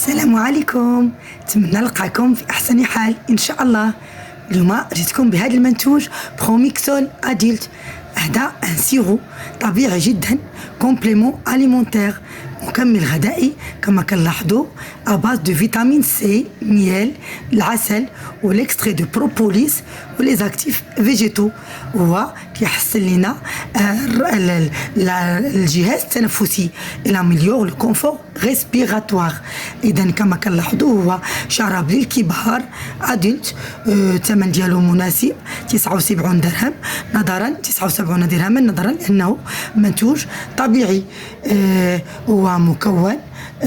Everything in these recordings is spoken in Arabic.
السلام عليكم، نتمنى نلقاكم في احسن حال ان شاء الله. اليوم جيتكم بهذا المنتوج بروميكسول اديلت. هذا ان سيرو طبيعي جدا، كومبليمون اليمونتير، مكمل غذائي كما كنلاحظوا، اباز دو فيتامين سي، ميل، العسل والاكستري دو بروبوليس ولي زاكتيف فيجيتو. هو كيحسن لنا الجهاز التنفسي، الى مليور لو كونفور ريسبيراتوار. اذا كما كنلاحظوا هو شراب للكبار ادلت، الثمن ديالو مناسب 79 درهم نظرا 79 درهما نظرا لانه منتوج طبيعي. هو مكون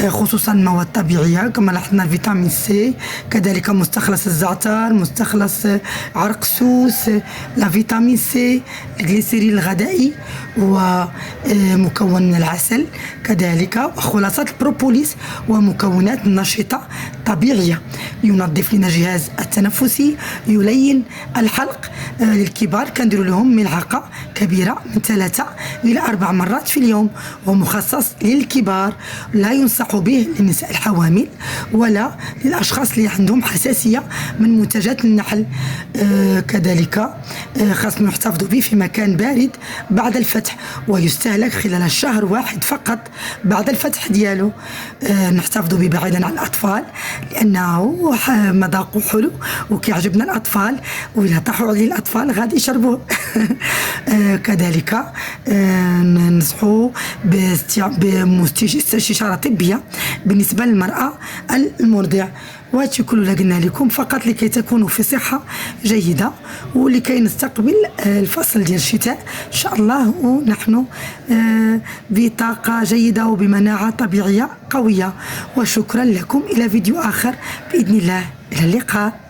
خصوصا مواد طبيعيه كما لاحظنا الفيتامين سي، كذلك مستخلص الزعتر، مستخلص عرق السوس، لا فيتامين سي، الجليسيرين الغذائي، ومكون من العسل كذلك، وخلاصه البروبوليس ومكونات نشطه طبيعيه. ينظف لنا الجهاز التنفسي، يلين الحلق. للكبار كنديروا لهم ملعقه كبيره من 3 إلى 4 مرات في اليوم، ومخصص للكبار، لا ينصح به للنساء الحوامل ولا للأشخاص اللي عندهم حساسية من منتجات النحل. كذلك خاصنا نحتفظوا به في مكان بارد بعد الفتح، ويستهلك خلال الشهر واحد فقط بعد الفتح ديالو. نحتفظوا به بعيدا عن الأطفال لأنه مذاقه حلو وكيعجبنا الأطفال، وإذا طاحوا عليه الأطفال غادي يشربوه. كذلك ننصحوا باستشارة طبية بالنسبة للمرأة المرضع. وهادشي كله قلنا لكم فقط لكي تكونوا في صحة جيدة، ولكي نستقبل الفصل ديال الشتاء إن شاء الله، ونحن بطاقة جيدة وبمناعة طبيعية قوية. وشكرا لكم، إلى فيديو آخر بإذن الله، إلى اللقاء.